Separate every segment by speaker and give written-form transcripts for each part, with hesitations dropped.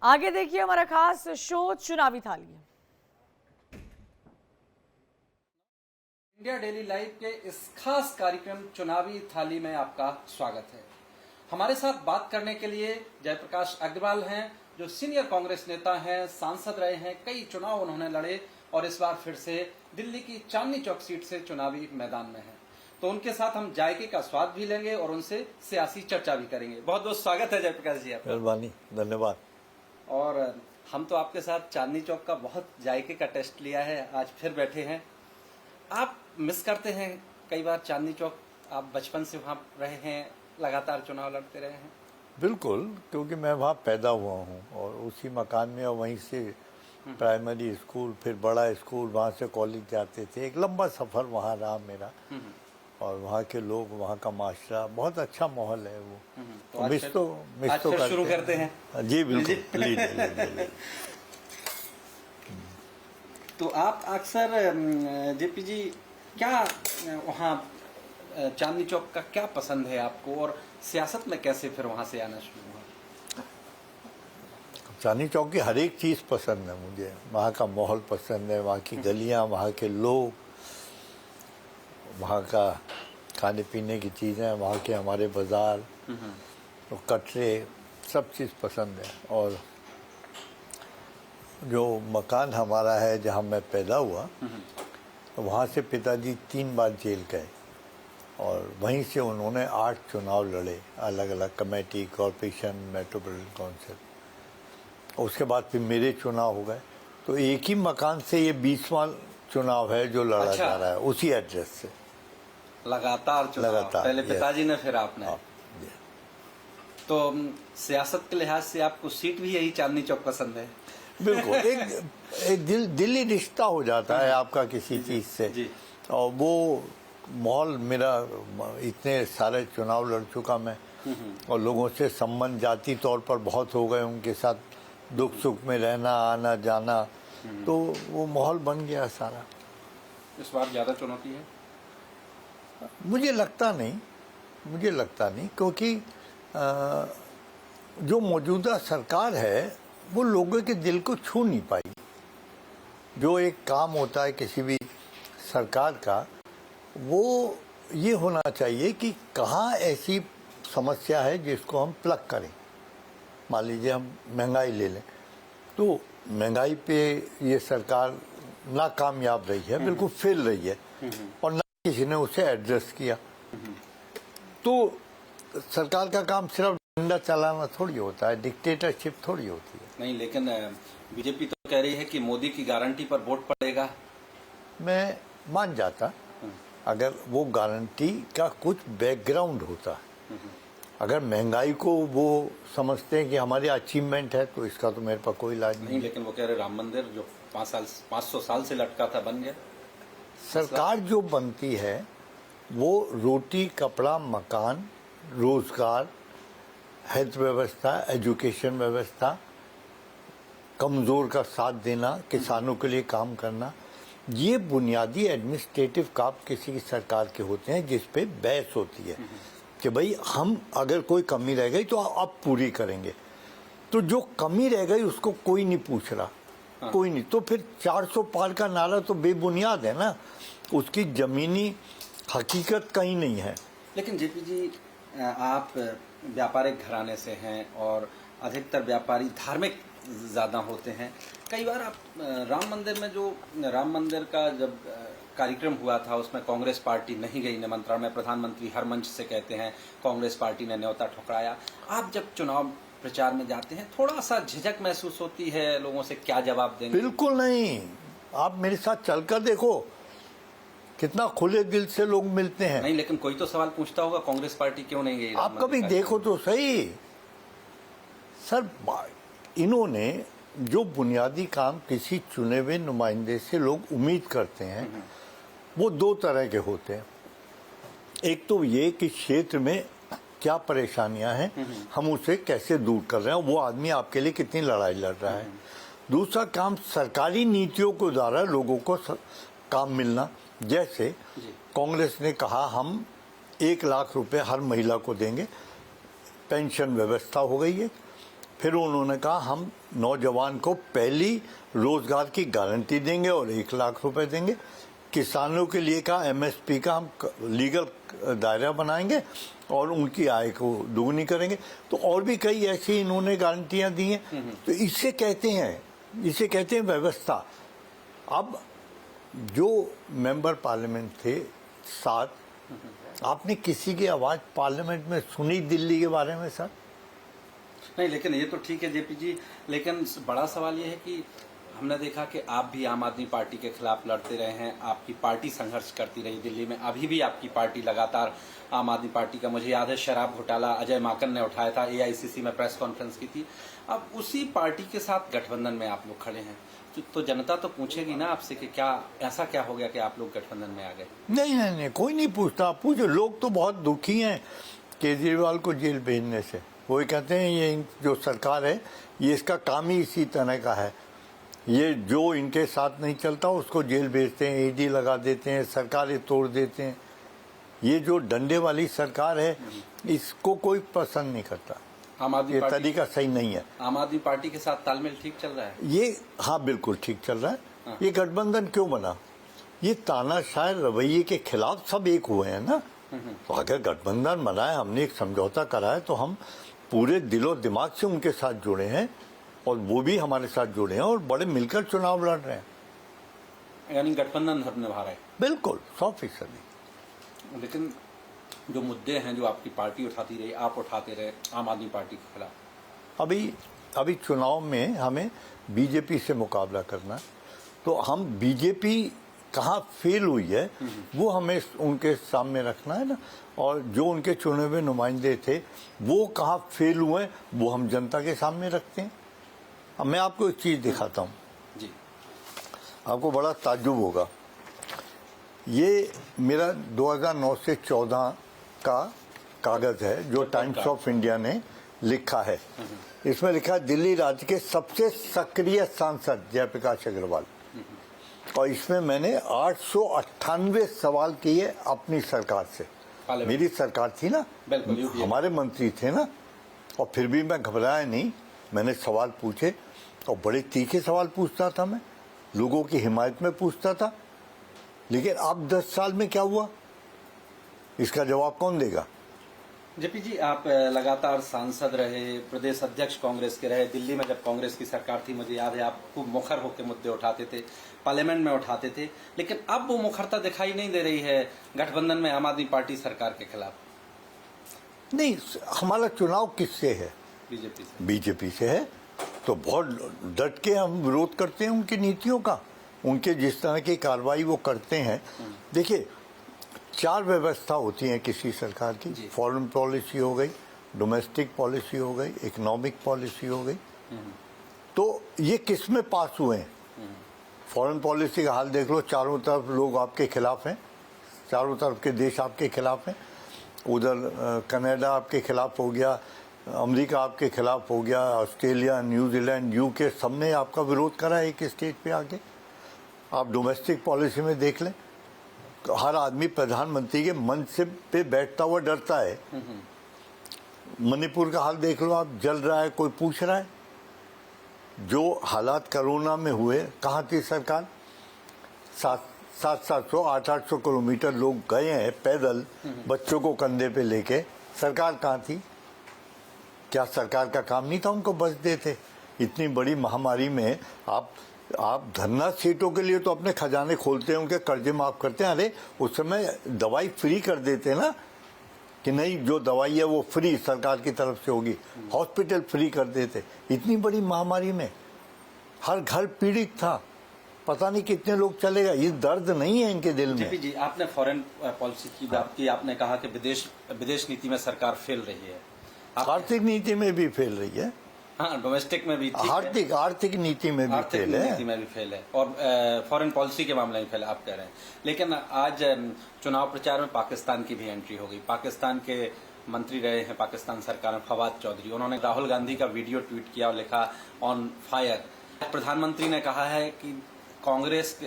Speaker 1: आगे देखिए हमारा खास शो चुनावी थाली।
Speaker 2: इंडिया डेली लाइव के इस खास कार्यक्रम चुनावी थाली में आपका स्वागत है। हमारे साथ बात करने के लिए जयप्रकाश अग्रवाल हैं, जो सीनियर कांग्रेस नेता हैं, सांसद रहे हैं, कई चुनाव उन्होंने लड़े और इस बार फिर से दिल्ली की चांदनी चौक सीट से चुनावी मैदान में हैं। तो उनके साथ हम जायके का स्वाद भी लेंगे और उनसे सियासी चर्चा भी करेंगे। बहुत बहुत स्वागत है जयप्रकाश जी आपका।
Speaker 3: मेहरबानी, धन्यवाद।
Speaker 2: और हम तो आपके साथ चांदनी चौक का बहुत जायके का टेस्ट लिया है, आज फिर बैठे हैं। आप मिस करते हैं कई बार चांदनी चौक? आप बचपन से वहाँ रहे हैं, लगातार चुनाव लड़ते रहे हैं।
Speaker 3: बिल्कुल, क्योंकि मैं वहाँ पैदा हुआ हूँ और उसी मकान में, और वहीं से प्राइमरी स्कूल, फिर बड़ा स्कूल, वहाँ से कॉलेज जाते थे। एक लंबा सफ़र वहाँ रहा मेरा। और वहाँ के लोग, वहाँ का माशरा, बहुत अच्छा माहौल है वो।
Speaker 2: तो
Speaker 3: मिस तो
Speaker 2: शुरू करते हैं।
Speaker 3: जी बिल्कुल। लीजिए।
Speaker 2: तो आप अक्सर जेपी जी, क्या वहाँ चांदनी चौक का क्या पसंद है आपको, और सियासत में कैसे फिर वहाँ से आना शुरू हुआ?
Speaker 3: चांदनी चौक की हर एक चीज़ पसंद है मुझे। वहाँ का माहौल पसंद है, वहाँ की गलियाँ, वहाँ के लोग, वहाँ का खाने पीने की चीज़ें, वहाँ के हमारे बाज़ार, तो कटरे, सब चीज़ पसंद है। और जो मकान हमारा है जहाँ मैं पैदा हुआ, तो वहाँ से पिताजी 3 बार जेल गए और वहीं से उन्होंने 8 चुनाव लड़े, अलग अलग कमेटी, कॉरपोरेशन, मेट्रोपॉलिटन काउंसिल। उसके बाद फिर मेरे चुनाव हो गए। तो एक ही मकान से ये 20वां चुनाव है जो लड़ा जा रहा है, उसी एड्रेस से
Speaker 2: लगातार चुनाव। पहले पिताजी ने, फिर आपने। तो सियासत के लिहाज से आपको सीट भी यही चांदनी चौक पसंद है?
Speaker 3: बिल्कुल। एक दिली रिश्ता हो जाता है आपका किसी चीज़ से
Speaker 2: जी।
Speaker 3: और वो माहौल मेरा, इतने सारे चुनाव लड़ चुका मैं और लोगों से संबंध जाति तौर पर बहुत हो गए, उनके साथ दुख सुख में रहना, आना जाना, तो वो माहौल बन गया सारा।
Speaker 2: इस बार ज़्यादा चुनौती है?
Speaker 3: मुझे लगता नहीं, क्योंकि जो मौजूदा सरकार है वो लोगों के दिल को छू नहीं पाई। जो एक काम होता है किसी भी सरकार का, वो ये होना चाहिए कि कहाँ ऐसी समस्या है जिसको हम प्लग करें। मान लीजिए हम महंगाई ले लें, तो महंगाई पे ये सरकार नाकामयाब रही है, बिल्कुल फेल रही है, और ना किसी ने उसे एड्रेस किया। तो सरकार का काम सिर्फ डंडा चलाना थोड़ी होता है, डिक्टेटरशिप थोड़ी होती है।
Speaker 2: नहीं, लेकिन बीजेपी तो कह रही है कि मोदी की गारंटी पर वोट पड़ेगा।
Speaker 3: मैं मान जाता अगर वो गारंटी का कुछ बैकग्राउंड होता। अगर महंगाई को वो समझते हैं कि हमारी अचीवमेंट है, तो इसका तो मेरे पास कोई इलाज नहीं।
Speaker 2: लेकिन वो कह रहे राम मंदिर जो 500 साल से लटका था, बन गया।
Speaker 3: सरकार जो बनती है वो रोटी, कपड़ा, मकान, रोजगार, हेल्थ व्यवस्था, एजुकेशन व्यवस्था, कमज़ोर का साथ देना, किसानों के लिए काम करना, ये बुनियादी एडमिनिस्ट्रेटिव काम किसी की सरकार के होते हैं, जिस पे बहस होती है कि भाई हम अगर कोई कमी रह गई तो अब पूरी करेंगे। तो जो कमी रह गई उसको कोई नहीं पूछ रहा, कोई नहीं। तो फिर 400 पार का नारा तो बेबुनियाद है ना, उसकी जमीनी हकीकत कहीं नहीं है।
Speaker 2: लेकिन जेपी जी, आप व्यापारिक घराने से हैं और अधिकतर व्यापारी धार्मिक ज़्यादा होते हैं। कई बार आप राम मंदिर का जब कार्यक्रम हुआ था, उसमें कांग्रेस पार्टी नहीं गई निमंत्रण में। प्रधानमंत्री हर मंच से कहते हैं कांग्रेस पार्टी ने न्योता ठुकराया। आप जब चुनाव प्रचार में जाते हैं, थोड़ा सा झिझक महसूस होती है, लोगों से क्या जवाब देंगे?
Speaker 3: बिल्कुल नहीं। आप मेरे साथ चलकर देखो, कितना खुले दिल से लोग मिलते हैं।
Speaker 2: नहीं, लेकिन कोई तो सवाल पूछता होगा, कांग्रेस पार्टी क्यों नहीं गई?
Speaker 3: आप कभी देखो तो सही सर, इन्होंने जो बुनियादी काम किसी चुने हुए नुमाइंदे से लोग उम्मीद करते हैं, वो 2 तरह के होते हैं। एक तो ये कि क्षेत्र में क्या परेशानियां हैं, हम उसे कैसे दूर कर रहे हैं, वो आदमी आपके लिए कितनी लड़ाई लड़ रहा है। दूसरा काम सरकारी नीतियों के द्वारा लोगों को काम मिलना। जैसे कांग्रेस ने कहा हम 1 लाख रुपए हर महिला को देंगे, पेंशन व्यवस्था हो गई है। फिर उन्होंने कहा हम नौजवान को पहली रोजगार की गारंटी देंगे और 1 लाख रुपए देंगे। किसानों के लिए कहा एमएसपी का हम लीगल दायरा बनाएंगे और उनकी आय को दोगुनी करेंगे। तो और भी कई ऐसी इन्होंने गारंटियां दी हैं। तो इसे कहते हैं व्यवस्था। अब जो मेंबर पार्लियामेंट थे 7, आपने किसी की आवाज पार्लियामेंट में सुनी दिल्ली के बारे में सर?
Speaker 2: नहीं, लेकिन ये तो ठीक है जेपी जी, लेकिन बड़ा सवाल ये है कि हमने देखा कि आप भी आम आदमी पार्टी के खिलाफ लड़ते रहे हैं, आपकी पार्टी संघर्ष करती रही दिल्ली में, अभी भी आपकी पार्टी लगातार आम आदमी पार्टी का, मुझे याद है शराब घोटाला अजय माकन ने उठाया था, एआईसीसी में प्रेस कॉन्फ्रेंस की थी। अब उसी पार्टी के साथ गठबंधन में आप लोग खड़े हैं, तो जनता तो पूछेगी ना आपसे कि क्या ऐसा क्या हो गया कि आप लोग गठबंधन में आ गए?
Speaker 3: नहीं, कोई नहीं पूछता। पूछो, लोग तो बहुत दुखी हैं केजरीवाल को जेल भेजने से। वो कहते हैं ये जो सरकार है ये इसका काम ही इसी तरह का है, ये जो इनके साथ नहीं चलता उसको जेल भेजते हैं, ईडी लगा देते हैं, सरकारें तोड़ देते हैं। ये जो डंडे वाली सरकार है इसको कोई पसंद नहीं करता।
Speaker 2: आम आदमी
Speaker 3: ये
Speaker 2: पार्टी
Speaker 3: तरीका सही नहीं है।
Speaker 2: आम आदमी पार्टी के साथ तालमेल ठीक चल रहा है
Speaker 3: ये? हाँ, बिल्कुल ठीक चल रहा है। ये गठबंधन क्यों बना? ये तानाशाह रवैये के खिलाफ सब एक हुए हैं ना। तो अगर गठबंधन बना है, हमने एक समझौता करा है, तो हम पूरे दिलो दिमाग से उनके साथ जुड़े हैं और वो भी हमारे साथ जुड़े हैं और बड़े मिलकर चुनाव लड़ रहे हैं।
Speaker 2: यानी गठबंधन धर्म निभा रहा है?
Speaker 3: बिल्कुल 100%।
Speaker 2: लेकिन जो मुद्दे हैं जो आपकी पार्टी उठाती रही, आप उठाते रहे आम आदमी पार्टी के खिलाफ,
Speaker 3: अभी चुनाव में हमें बीजेपी से मुकाबला करना है, तो हम बीजेपी कहाँ फेल हुई है वो हमें उनके सामने रखना है ना। और जो उनके चुने हुए नुमाइंदे थे वो कहाँ फेल हुए हैं वो हम जनता के सामने रखते हैं। अब मैं आपको एक चीज़ दिखाता हूँ
Speaker 2: जी,
Speaker 3: आपको बड़ा ताज्जुब होगा। ये मेरा 2009 से 14 का कागज है जो टाइम्स ऑफ इंडिया ने लिखा है। इसमें लिखा है दिल्ली राज्य के सबसे सक्रिय सांसद जयप्रकाश अग्रवाल, और इसमें मैंने 898 सवाल किए अपनी सरकार से। मेरी सरकार थी ना, हमारे मंत्री थे ना, और फिर भी मैं घबराया नहीं। मैंने सवाल पूछे और बड़े तीखे सवाल पूछता था, मैं लोगों की हिमायत में पूछता था। लेकिन अब 10 साल में क्या हुआ इसका जवाब कौन देगा?
Speaker 2: जेपी जी, आप लगातार सांसद रहे, प्रदेश अध्यक्ष कांग्रेस के रहे। दिल्ली में जब कांग्रेस की सरकार थी, मुझे याद है आप खूब मुखर होकर मुद्दे उठाते थे, पार्लियामेंट में उठाते थे। लेकिन अब वो मुखरता दिखाई नहीं दे रही है गठबंधन में आम आदमी पार्टी सरकार के खिलाफ।
Speaker 3: नहीं, हमारा चुनाव किससे है?
Speaker 2: बीजेपी से।
Speaker 3: बीजेपी से है, तो बहुत डट के हम विरोध करते हैं उनकी नीतियों का, उनके जिस तरह की कार्रवाई वो करते हैं। देखिए, 4 व्यवस्था होती हैं किसी सरकार की। फॉरेन पॉलिसी हो गई, डोमेस्टिक पॉलिसी हो गई, इकोनॉमिक पॉलिसी हो गई। तो ये किस में पास हुए हैं? फॉरेन पॉलिसी का हाल देख लो, चारों तरफ लोग आपके खिलाफ हैं, चारों तरफ के देश आपके खिलाफ हैं। उधर कनाडा आपके खिलाफ हो गया, अमेरिका आपके खिलाफ हो गया, ऑस्ट्रेलिया, न्यूजीलैंड, यूके, सबने आपका विरोध करा एक स्टेज पे आके। आप डोमेस्टिक पॉलिसी में देख लें, हर आदमी प्रधानमंत्री के मंच से पे बैठता हुआ डरता है। मणिपुर का हाल देख लो आप, जल रहा है, कोई पूछ रहा है? जो हालात कोरोना में हुए, कहाँ थी सरकार? 700 800 किलोमीटर लोग गए हैं पैदल, बच्चों को कंधे पे लेके। सरकार कहाँ थी? क्या सरकार का काम नहीं था उनको बच देते? इतनी बड़ी महामारी में आप धरना सीटों के लिए तो अपने खजाने खोलते हैं, उनके कर्जे माफ करते हैं। अरे उस समय दवाई फ्री कर देते ना, कि नहीं जो दवाई है वो फ्री सरकार की तरफ से होगी, हॉस्पिटल फ्री कर देते। इतनी बड़ी महामारी में हर घर पीड़ित था, पता नहीं कितने लोग चले गए। ये दर्द नहीं है इनके दिल में।
Speaker 2: जी, आपने फॉरेन पॉलिसी की बात की, आपने कहा कि विदेश नीति में सरकार फेल रही है,
Speaker 3: आर्थिक नीति में भी फेल रही है।
Speaker 2: हाँ, डोमेस्टिक में भी,
Speaker 3: आर्थिक नीति में भी फेल है,
Speaker 2: नीति में भी फेल है, और फॉरेन पॉलिसी के मामले में फेल है, आप कह रहे हैं। लेकिन आज चुनाव प्रचार में पाकिस्तान की भी एंट्री हो गई। पाकिस्तान के मंत्री रहे हैं पाकिस्तान सरकार में फवाद चौधरी, उन्होंने राहुल गांधी का वीडियो ट्वीट किया और लिखा ऑन फायर। प्रधानमंत्री ने कहा है कि कांग्रेस,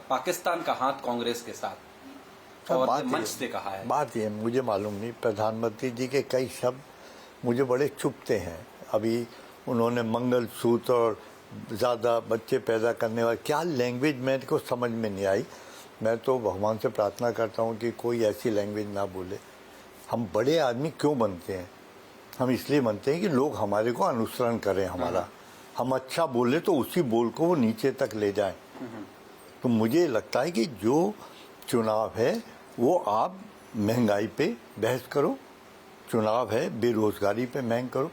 Speaker 2: पाकिस्तान का हाथ कांग्रेस के साथ, और मंच से कहा है।
Speaker 3: बात ये मुझे मालूम नहीं, प्रधानमंत्री जी के कई शब्द मुझे बड़े चुभते हैं। अभी उन्होंने मंगल सूत्र और ज़्यादा बच्चे पैदा करने वाले क्या लैंग्वेज मेरे को समझ में नहीं आई। मैं तो भगवान से प्रार्थना करता हूँ कि कोई ऐसी लैंग्वेज ना बोले। हम बड़े आदमी क्यों बनते हैं? हम इसलिए बनते हैं कि लोग हमारे को अनुसरण करें हमारा। हम अच्छा बोले तो उसी बोल को वो नीचे तक ले जाएं। तो मुझे लगता है कि जो चुनाव है वो आप महंगाई पे बहस करो, चुनाव है बेरोजगारी पे महंग करो।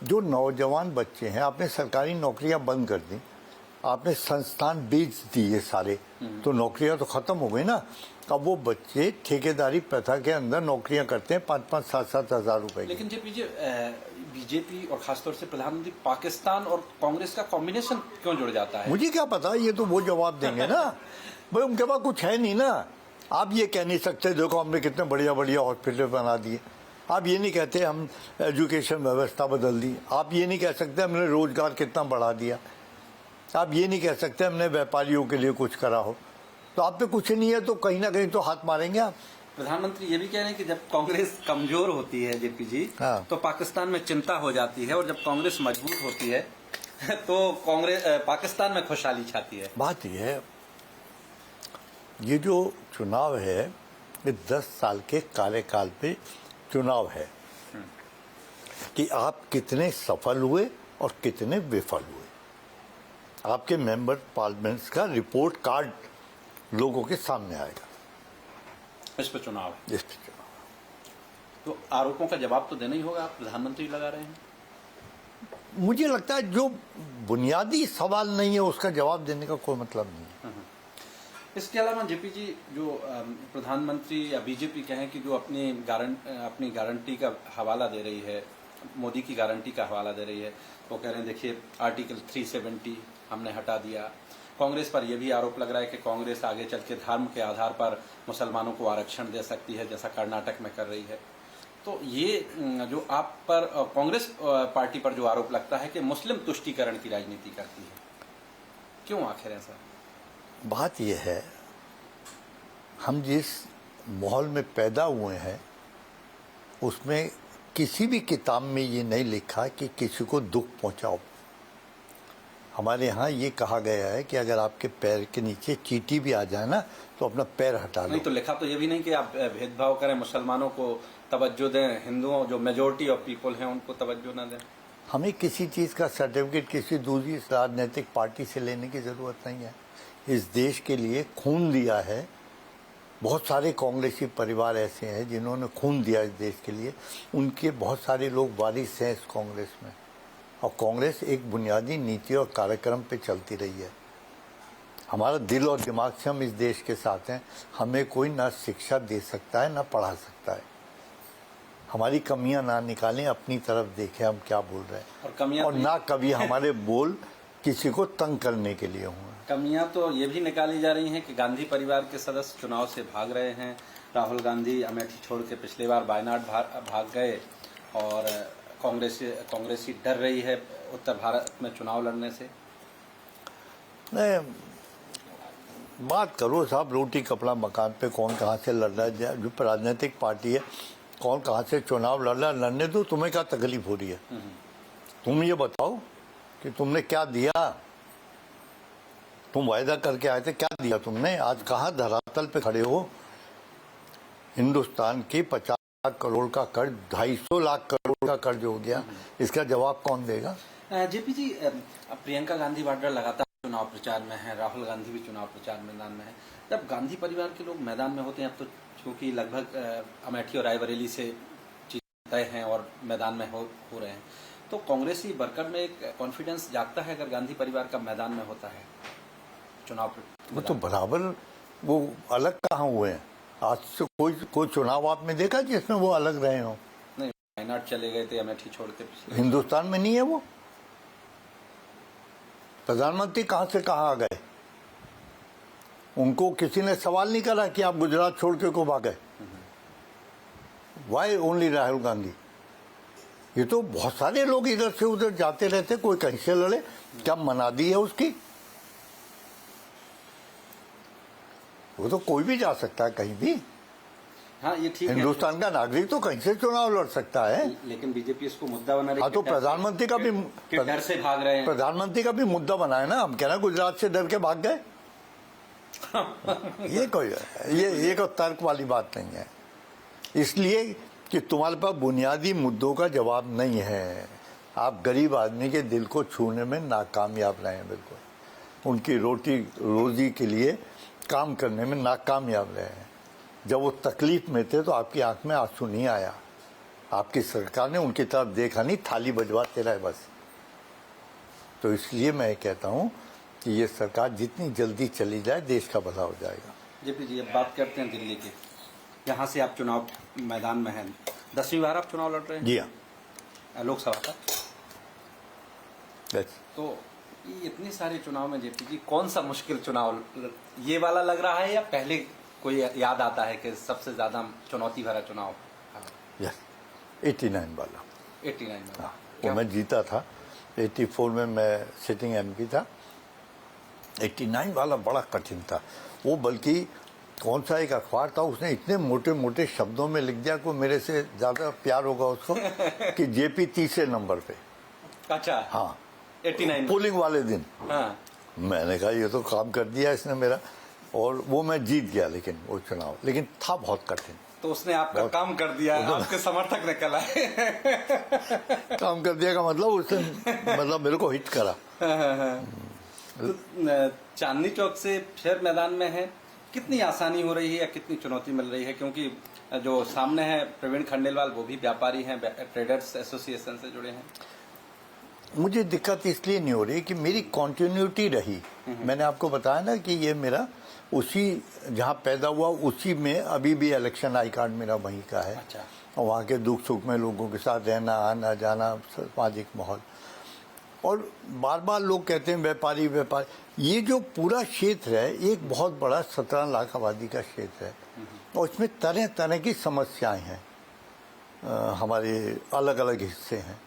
Speaker 3: जो नौजवान बच्चे हैं, आपने सरकारी नौकरियां बंद कर दी, आपने संस्थान बेच दिए सारे, तो नौकरियां तो खत्म हो गई ना। अब वो बच्चे ठेकेदारी प्रथा के अंदर नौकरियां करते हैं 5-5, 7-7 हजार रुपए की।
Speaker 2: लेकिन बीजेपी और खासतौर से प्रधानमंत्री पाकिस्तान और कांग्रेस का कॉम्बिनेशन क्यों जुड़ जाता है?
Speaker 3: मुझे क्या पता, ये तो वो जवाब देंगे ना। भाई उनके पास कुछ है नहीं ना। आप ये कह नहीं सकते देखो हमने कितने बढ़िया बढ़िया हॉस्पिटल बना दिए। आप ये नहीं कहते हम एजुकेशन व्यवस्था बदल दी। आप ये नहीं कह सकते हमने रोजगार कितना बढ़ा दिया। आप ये नहीं कह सकते हमने व्यापारियों के लिए कुछ करा हो। तो आप पे कुछ नहीं है तो कहीं ना कहीं तो हाथ मारेंगे आप।
Speaker 2: प्रधानमंत्री ये भी कह रहे हैं कि जब कांग्रेस कमजोर होती है जेपी जी,
Speaker 3: हाँ।
Speaker 2: तो पाकिस्तान में चिंता हो जाती है, और जब कांग्रेस मजबूत होती है तो कांग्रेस पाकिस्तान में खुशहाली छाती है।
Speaker 3: बात यह है, ये जो चुनाव है ये 10 साल के कार्यकाल पे चुनाव है कि आप कितने सफल हुए और कितने विफल हुए। आपके मेंबर पार्लियामेंट्स का रिपोर्ट कार्ड लोगों के सामने आएगा।
Speaker 2: इस पर चुनाव है,
Speaker 3: इस पे चुनाव।
Speaker 2: तो आरोपों का जवाब तो देना ही होगा। आप प्रधानमंत्री लगा रहे हैं।
Speaker 3: मुझे लगता है जो बुनियादी सवाल नहीं है उसका जवाब देने का कोई मतलब नहीं है।
Speaker 2: इसके अलावा जेपी जी, जो प्रधानमंत्री या बीजेपी कहें कि जो अपनी गारंटी का हवाला दे रही है, मोदी की गारंटी का हवाला दे रही है, वो कह रहे हैं देखिए आर्टिकल 370 हमने हटा दिया। कांग्रेस पर यह भी आरोप लग रहा है कि कांग्रेस आगे चल के धर्म के आधार पर मुसलमानों को आरक्षण दे सकती है, जैसा कर्नाटक में कर रही है। तो ये जो आप पर कांग्रेस पार्टी पर जो आरोप लगता है कि मुस्लिम तुष्टीकरण की राजनीति करती है, क्यों आखिर ऐसा?
Speaker 3: बात यह है, हम जिस माहौल में पैदा हुए हैं उसमें किसी भी किताब में ये नहीं लिखा कि किसी को दुख पहुंचाओ। हमारे यहाँ ये कहा गया है कि अगर आपके पैर के नीचे चींटी भी आ जाए ना तो अपना पैर हटा लो।
Speaker 2: नहीं तो लिखा तो ये भी नहीं कि आप भेदभाव करें, मुसलमानों को तवज्जो दें, हिंदुओं जो मेजोरिटी ऑफ पीपल हैं उनको तवज्जो ना दें।
Speaker 3: हमें किसी चीज़ का सर्टिफिकेट किसी दूसरी राजनीतिक पार्टी से लेने की ज़रूरत नहीं है। इस देश के लिए खून दिया है। बहुत सारे कांग्रेसी परिवार ऐसे हैं जिन्होंने खून दिया इस देश के लिए। उनके बहुत सारे लोग वारिस हैं इस कांग्रेस में, और कांग्रेस एक बुनियादी नीति और कार्यक्रम पे चलती रही है। हमारा दिल और दिमाग से हम इस देश के साथ हैं। हमें कोई ना शिक्षा दे सकता है ना पढ़ा सकता है। हमारी कमियां ना निकालें, अपनी तरफ देखें हम क्या बोल रहे हैं, और ना कभी हमारे बोल किसी को तंग करने के लिए हुए।
Speaker 2: कमियां तो ये भी निकाली जा रही हैं कि गांधी परिवार के सदस्य चुनाव से भाग रहे हैं। राहुल गांधी अमेठी छोड़ के पिछली बार वायनाड भाग गए, और कांग्रेसी डर रही है उत्तर भारत में चुनाव लड़ने से।
Speaker 3: नहीं, बात करो साहब रोटी कपड़ा मकान पे कौन कहाँ से लड़ रहा है। जो राजनीतिक पार्टी है कौन कहाँ से चुनाव लड़ रहा है, लड़ने दो। तुम्हें क्या तकलीफ हो रही है? तुम ये बताओ कि तुमने क्या दिया। तुम वायदा करके आए थे, क्या दिया तुमने? आज कहाँ धरातल पे खड़े हो? हिंदुस्तान की 50 लाख करोड़ का कर्ज 250 लाख करोड़ का कर्ज हो गया। इसका जवाब कौन देगा?
Speaker 2: जेपी जी, प्रियंका गांधी वाड्रा लगातार चुनाव प्रचार में है, राहुल गांधी भी चुनाव प्रचार मैदान में है। जब गांधी परिवार के लोग मैदान में होते हैं, अब तो क्योंकि लगभग अमेठी और रायबरेली से चीजें तय हैं और मैदान में हो रहे हैं, तो कांग्रेसी वर्कर में एक कॉन्फिडेंस जागता है अगर गांधी परिवार का मैदान में होता है चुनाव।
Speaker 3: वो तो बराबर, वो अलग कहाँ हुए हैं? आज से कोई चुनाव आपने देखा जिसमें वो अलग रहे हो?
Speaker 2: नहीं, वायनाड चले गए थे अमेठी छोड़ के।
Speaker 3: हिंदुस्तान में नहीं है वो। प्रधानमंत्री कहाँ से कहाँ आ गए? उनको किसी ने सवाल नहीं करा कि आप गुजरात छोड़ के को भागे। Why only Rahul Gandhi? ये तो बहुत सारे लोग इधर से उधर जाते रहते, कोई कहीं से लड़े। क्या मनादी है उसकी? वो तो कोई भी जा सकता है कहीं भी।
Speaker 2: हाँ ये ठीक है,
Speaker 3: हिंदुस्तान का नागरिक तो कहीं से चुनाव लड़ सकता है।
Speaker 2: लेकिन बीजेपी इसको मुद्दा बना रही
Speaker 3: हाँ, तो
Speaker 2: कि डर-
Speaker 3: प्रधानमंत्री का भी
Speaker 2: कि डर से भाग रहे हैं।
Speaker 3: प्रधानमंत्री का भी मुद्दा बनाए ना, हम कह रहे हैं गुजरात से डर के भाग गए। ये कोई तर्क वाली बात नहीं है, इसलिए कि तुम्हारे पास बुनियादी मुद्दों का जवाब नहीं है। आप गरीब आदमी के दिल को छूने में नाकामयाब रहे हैं, बिल्कुल उनकी रोटी रोजी के लिए काम करने में नाकामयाब रहे हैं। जब वो तकलीफ में थे तो आपकी आंख में आंसू नहीं आया, आपकी सरकार ने उनकी तरफ देखा नहीं, थाली बजवाते रहे बस। तो इसलिए मैं कहता हूं कि ये सरकार जितनी जल्दी चली जाए देश का भला हो जाएगा।
Speaker 2: जेपी जी, अब बात करते हैं दिल्ली की। यहाँ से आप चुनाव मैदान में हैं, 10वीं बार आप चुनाव लड़ रहे हैं।
Speaker 3: जी हाँ,
Speaker 2: लोकसभा का।
Speaker 3: बस।
Speaker 2: तो ये इतनी सारे चुनाव में जेपी जी कौन सा मुश्किल चुनाव ये वाला लग रहा है, या पहले कोई याद आता है कि सबसे ज्यादा चुनौती भरा चुनाव?
Speaker 3: यस, 89 वाला।
Speaker 2: 89 में।
Speaker 3: हाँ, वो मैं जीता था। 84 में मैं सिटिंग एमपी था। 89 वाला बड़ा कठिन था वो, बल्कि कौन सा एक अखबार था उसने इतने मोटे मोटे शब्दों में लिख दिया को मेरे से ज्यादा प्यार होगा उसको कि जेपी तीसरे नंबर पे।
Speaker 2: अच्छा।
Speaker 3: हाँ,
Speaker 2: 89
Speaker 3: पोलिंग वाले दिन।
Speaker 2: हाँ।
Speaker 3: मैंने कहा ये तो काम कर दिया इसने मेरा, और वो मैं जीत गया, लेकिन वो चुनाव लेकिन था बहुत कठिन।
Speaker 2: तो उसने आपका काम कर दिया, आपके समर्थक ने कला
Speaker 3: काम कर दिया का मतलब उसने मतलब मेरे को हिट करा।
Speaker 2: तो चांदनी चौक से फिर मैदान में है, कितनी आसानी हो रही है या कितनी चुनौती मिल रही है? क्योंकि जो सामने है प्रवीण खंडेलवाल, वो भी व्यापारी हैं, ट्रेडर्स एसोसिएशन से जुड़े हैं।
Speaker 3: मुझे दिक्कत इसलिए नहीं हो रही कि मेरी कॉन्टिन्यूटी रही। मैंने आपको बताया ना कि ये मेरा उसी जहाँ पैदा हुआ उसी में अभी भी इलेक्शन आई कार्ड मेरा वहीं का है।
Speaker 2: अच्छा।
Speaker 3: और वहाँ के दुख सुख में लोगों के साथ रहना, आना जाना, सामाजिक माहौल। और बार बार लोग कहते हैं व्यापारी व्यापारी, ये जो पूरा क्षेत्र है एक बहुत बड़ा 17 लाख आबादी का क्षेत्र है, और इसमें तरह तरह की समस्याएं हैं, हमारे अलग अलग हिस्से हैं।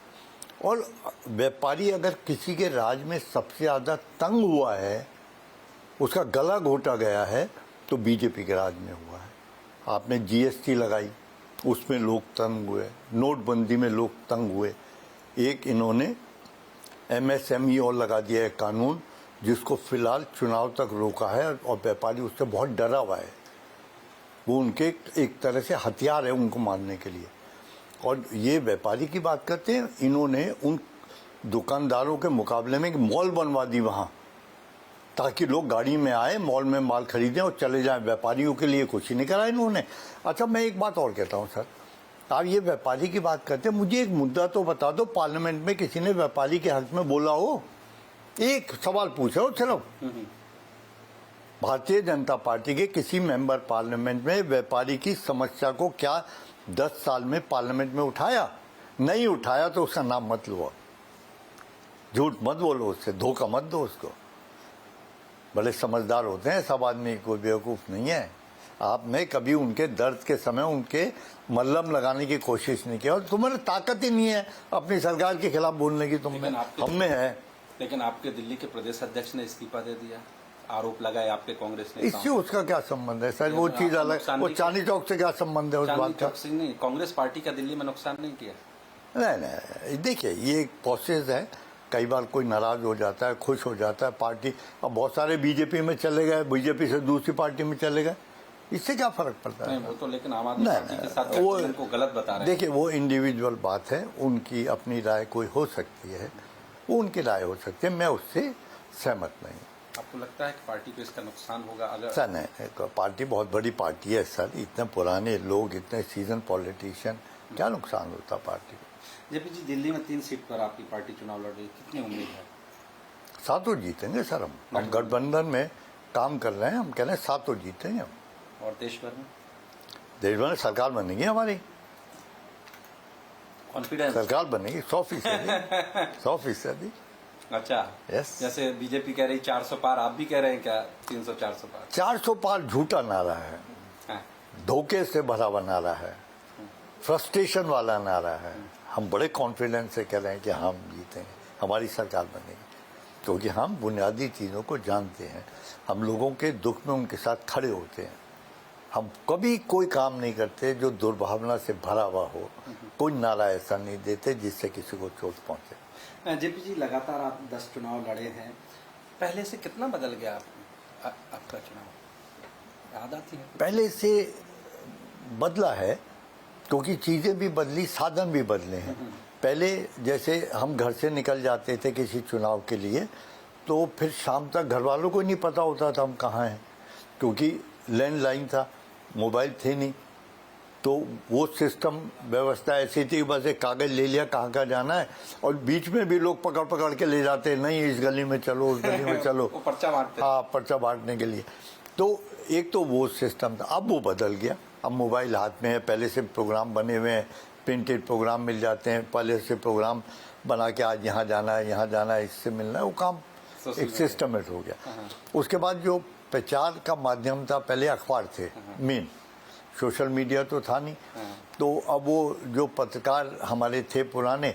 Speaker 3: और व्यापारी अगर किसी के राज में सबसे ज़्यादा तंग हुआ है, उसका गला घोटा गया है, तो बीजेपी के राज में हुआ है। आपने जीएसटी लगाई, उसमें लोग तंग हुए, नोटबंदी में लोग तंग हुए। एक इन्होंने एमएसएमई और लगा दिया है कानून, जिसको फिलहाल चुनाव तक रोका है, और व्यापारी उससे बहुत डरा हुआ है। वो उनके एक तरह से हथियार है उनको मारने के लिए। और ये व्यापारी की बात करते हैं, इन्होंने उन दुकानदारों के मुकाबले में एक मॉल बनवा दी वहाँ, ताकि लोग गाड़ी में आए, मॉल में माल खरीदें और चले जाएं। व्यापारियों के लिए कुछ ही नहीं करा इन्होंने। अच्छा, मैं एक बात और कहता हूँ सर, आप ये व्यापारी की बात करते हैं, मुझे एक मुद्दा तो बता दो, पार्लियामेंट में किसी ने व्यापारी के हक में बोला हो? एक सवाल पूछ रहा हूँ सिर्फ। भारतीय जनता पार्टी के किसी मेंबर पार्लियामेंट में व्यापारी की समस्या को क्या 10 साल में पार्लियामेंट में उठाया? नहीं उठाया तो उसका नाम मत लो, झूठ मत बोलो, उससे धोखा मत दो उसको। बड़े समझदार होते हैं सब आदमी, कोई बेवकूफ नहीं है। आपने कभी उनके दर्द के समय उनके मल्लम लगाने की कोशिश नहीं की, और तुम्हारी ताकत ही नहीं है अपनी सरकार के खिलाफ बोलने की। तुम हम में है।
Speaker 2: लेकिन आपके दिल्ली के प्रदेश अध्यक्ष ने इस्तीफा दे दिया, आरोप लगाए आपके कांग्रेस ने।
Speaker 3: इससे उसका क्या संबंध है सर? वो चीज अलग, वो चांदनी चौक से क्या संबंध है उस बात का?
Speaker 2: नहीं, कांग्रेस पार्टी का दिल्ली में नुकसान नहीं किया।
Speaker 3: नहीं, देखिए ये एक प्रोसेस है। कई बार कोई नाराज हो जाता है, खुश हो जाता है पार्टी। अब बहुत सारे बीजेपी में चले गए, बीजेपी से दूसरी पार्टी में चले गए, इससे क्या फर्क पड़ता है?
Speaker 2: नहीं, वो तो लेकिन आम आदमी पार्टी के साथ गठबंधन को गलत बता रहे हैं।
Speaker 3: देखिए वो इंडिविजुअल बात है, उनकी अपनी राय कोई हो सकती है, वो उनकी राय हो सकती है, मैं उससे सहमत नहीं।
Speaker 2: आपको लगता है कि पार्टी को इसका नुकसान होगा अगर?
Speaker 3: सर नहीं, पार्टी बहुत बड़ी पार्टी है सर, इतने पुराने लोग, इतने सीजन पॉलिटिशियन, क्या नुकसान होता पार्टी को?
Speaker 2: जेपी जी, दिल्ली में 3 सीट पर आपकी पार्टी चुनाव लड़ रही है, कितनी उम्मीद है?
Speaker 3: 7 जीतेंगे सर। हम गठबंधन में काम कर रहे हैं, हम कह रहे हैं 7 जीतेंगे हम।
Speaker 2: और देश भर में?
Speaker 3: देश भर में सरकार बनेगी हमारी,
Speaker 2: कॉन्फिडेंस?
Speaker 3: सरकार बनेगी 100%। 100%।
Speaker 2: अच्छा,
Speaker 3: यस।
Speaker 2: जैसे बीजेपी कह रही 400 पार, आप भी कह रहे हैं क्या 300-400 पार?
Speaker 3: 400 पार झूठा नारा है,
Speaker 2: हाँ।
Speaker 3: धोखे से भरा हुआ नारा है, फ्रस्ट्रेशन वाला नारा है। हम बड़े कॉन्फिडेंस से कह रहे हैं कि हम जीतेंगे, हमारी सरकार बनेगी, क्योंकि हम बुनियादी चीज़ों को जानते हैं, हम लोगों के दुख में उनके साथ खड़े होते हैं, हम कभी कोई काम नहीं करते जो दुर्भावना से भरा हुआ हो, कोई नारा ऐसा नहीं देते जिससे किसी को चोट पहुंचे।
Speaker 2: जेपी जी, लगातार आप 10 चुनाव लड़े हैं, पहले से कितना बदल गया आपका चुनाव, याद आती है?
Speaker 3: पहले से बदला है क्योंकि चीज़ें भी बदली, साधन भी बदले हैं। पहले जैसे हम घर से निकल जाते थे किसी चुनाव के लिए, तो फिर शाम तक घर वालों को नहीं पता होता था हम कहाँ हैं, क्योंकि लैंडलाइन था, मोबाइल थे नहीं। तो वो सिस्टम व्यवस्था ऐसी थी, बस एक कागज़ ले लिया कहाँ कहाँ जाना है, और बीच में भी लोग पकड़ पकड़ के ले जाते, नहीं इस गली में चलो उस गली में चलो
Speaker 2: वो पर्चा बांटते।
Speaker 3: हाँ, पर्चा बांटने के लिए। तो एक तो वो सिस्टम था, अब वो बदल गया। अब मोबाइल हाथ में है, पहले से प्रोग्राम बने हुए हैं, प्रिंटेड प्रोग्राम मिल जाते हैं, पहले से प्रोग्राम बना के आज यहाँ जाना है, यहाँ जाना है, इससे मिलना है, वो काम एक सिस्टमेट हो गया। उसके बाद जो प्रचार का माध्यम था, पहले अखबार थे मेन, सोशल मीडिया तो था नहीं। तो अब वो जो पत्रकार हमारे थे पुराने,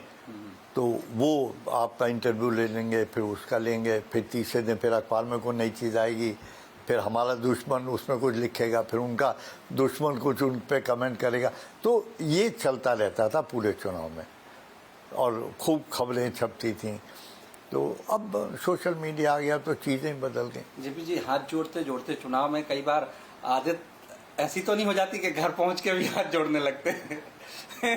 Speaker 3: तो वो आपका इंटरव्यू ले लेंगे, फिर उसका लेंगे, फिर तीसरे दिन फिर अखबार में कोई नई चीज़ आएगी, फिर हमारा दुश्मन उसमें कुछ लिखेगा, फिर उनका दुश्मन कुछ उन पे कमेंट करेगा। तो ये चलता रहता था पूरे चुनाव में, और खूब खबरें छपती थीं। तो अब सोशल मीडिया आ गया तो चीज़ें बदल गई।
Speaker 2: जेपी जी, हाथ जोड़ते जोड़ते चुनाव में कई बार आदत ऐसी तो नहीं हो जाती कि घर पहुंच के भी हाथ जोड़ने लगते हैं?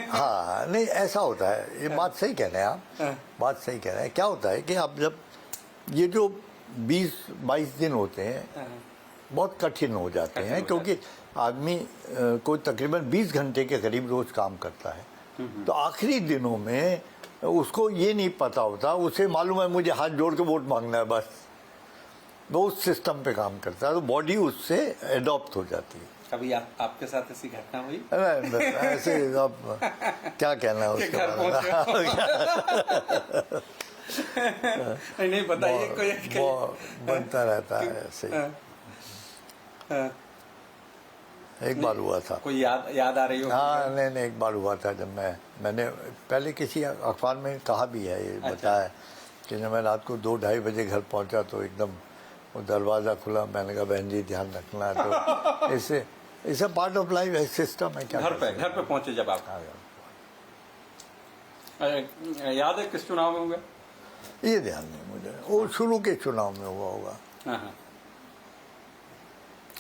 Speaker 3: हाँ, नहीं ऐसा होता है, ये बात सही कह रहे हैं आप, बात सही कह रहे हैं। क्या होता है कि आप जब ये जो 20-22 दिन होते हैं बहुत कठिन हो जाते हैं, क्योंकि आदमी कोई तकरीबन 20 घंटे के करीब रोज काम करता है। तो आखिरी दिनों में उसको ये नहीं पता होता, उसे मालूम है मुझे हाथ जोड़ के वोट मांगना है बस, वो उस सिस्टम पे काम करता है, तो बॉडी उससे एडॉप्ट हो जाती है।
Speaker 2: कभी आपके साथ ऐसी घटना हुई?
Speaker 3: ऐसे अब क्या कहना है उसके बारे में।
Speaker 2: नहीं बताइए, कोई
Speaker 3: बनता रहता है ऐसे। एक बार हुआ था,
Speaker 2: कोई याद आ रही हो?
Speaker 3: हाँ, नहीं एक बार हुआ था जब मैंने पहले किसी अखबार में कहा भी है, ये बताया कि जब मैं रात को 2-2:30 बजे घर पहुंचा तो एकदम वो दरवाज़ा खुला, मैंने कहा बहन जी ध्यान रखना है। तो इससे पार्ट ऑफ लाइफ है, सिस्टम है। क्या
Speaker 2: घर पे पहुंचे जब आप? याद है किस चुनाव में हुआ?
Speaker 3: ये ध्यान नहीं मुझे, वो शुरू के चुनाव में हुआ होगा।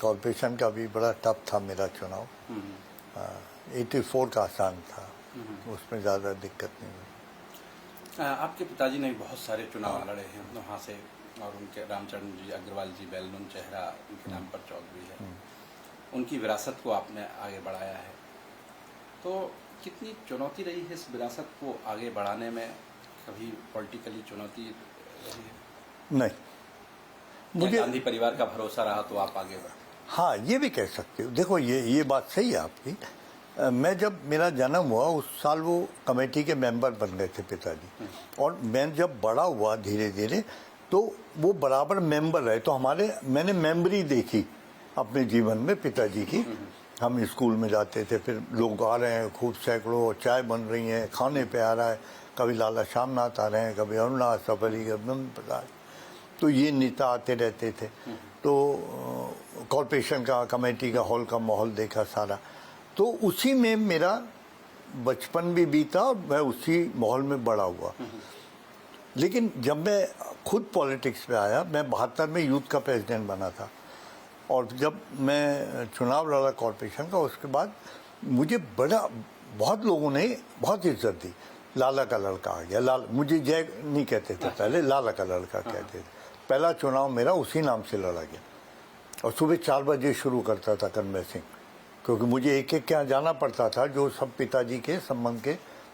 Speaker 3: कॉर्पोरेशन का भी बड़ा टफ था मेरा चुनाव। 84 का आसान था, उसमें ज़्यादा दिक्कत नहीं हुई।
Speaker 2: आपके पिताजी ने बहुत सारे चुनाव लड़े हैं वहाँ से, और उनके रामचरण जी अग्रवाल जी, बैलून चेहरा उनके नाम पर चौक भी है। उनकी विरासत को आपने आगे बढ़ाया है, तो कितनी चुनौती रही है इस विरासत को आगे बढ़ाने में? कभी पॉलिटिकली चुनौती रही है?
Speaker 3: नहीं, मुझे
Speaker 2: गांधी परिवार का भरोसा रहा तो आप आगे बढ़े?
Speaker 3: हाँ, ये भी कह सकते हो। देखो ये बात सही है आपकी। मैं जब मेरा जन्म हुआ उस साल वो कमेटी के मेंबर बन गए थे पिताजी, और मैं जब बड़ा हुआ धीरे धीरे तो वो बराबर मेंबर रहे। तो मैंने मेंबरी देखी अपने जीवन में पिताजी की। हम स्कूल में जाते थे, फिर लोग आ रहे हैं खूब सैकड़ों, चाय बन रही है, खाने पे आ रहा है, कभी लाला श्यामनाथ आ रहे हैं, कभी अरुणनाथ सफरी, कभी प्रसाद, तो ये नेता आते रहते थे। तो कॉर्पोरेशन का, कमेटी का हॉल का माहौल देखा सारा, तो उसी में मेरा बचपन भी बीता और मैं उसी माहौल में बड़ा हुआ। लेकिन जब मैं खुद पॉलिटिक्स में आया, मैं 72 में यूथ का प्रेसिडेंट बना था, और जब मैं चुनाव लड़ा कॉर्पोरेशन का, उसके बाद मुझे बहुत लोगों ने बहुत इज्जत दी। लाला का लड़का आ गया, मुझे जय नहीं कहते थे पहले, लाला का लड़का कहते थे। पहला चुनाव मेरा उसी नाम से लड़ा गया, और सुबह 4 बजे शुरू करता था कन्वेंसिंग, क्योंकि मुझे एक एक के यहाँ जाना पड़ता था, जो सब पिताजी के संबंध के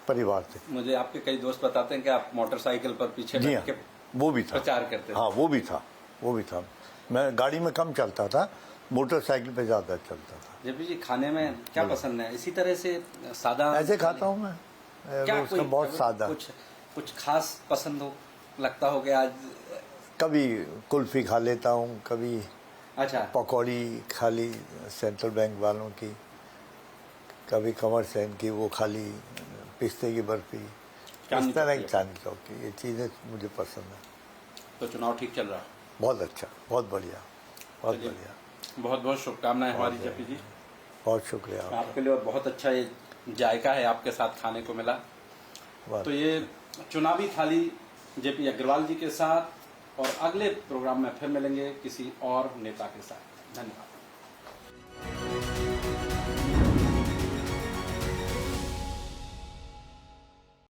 Speaker 3: परिवार थे।
Speaker 2: मुझे आपके कई दोस्त बताते हैं कि आप मोटरसाइकिल पर पीछे बैठ के
Speaker 3: वो भी था,
Speaker 2: प्रचार करते थे।
Speaker 3: हाँ, वो भी था। मैं गाड़ी में कम चलता था, मोटरसाइकिल पे ज़्यादा चलता था।
Speaker 2: जेपी जी, खाने में क्या पसंद है? इसी तरह से सादा
Speaker 3: ऐसे खाता हूँ मैं,
Speaker 2: क्या
Speaker 3: रोज का बहुत सादा।
Speaker 2: कुछ खास पसंद हो, लगता हो कि आज?
Speaker 3: कभी कुल्फी खा लेता हूँ, कभी
Speaker 2: अच्छा
Speaker 3: पकौड़ी खा ली सेंट्रल बैंक वालों की, कभी कमर सेन की वो खा ली, पिस्ते की बर्फी, इस तरह की चांदी चौक की, ये चीज़ें मुझे पसंद है।
Speaker 2: तो चुनाव ठीक चल रहा है?
Speaker 3: बहुत अच्छा, बहुत बढ़िया, बहुत बढ़िया।
Speaker 2: बहुत बहुत शुभकामनाएं हमारी जेपी जी।
Speaker 3: बहुत शुक्रिया आपका।
Speaker 2: आपके लिए बहुत अच्छा ये जायका है आपके साथ खाने को मिला। तो ये चुनावी थाली जेपी अग्रवाल जी के साथ, और अगले प्रोग्राम में फिर मिलेंगे किसी और नेता के साथ। धन्यवाद।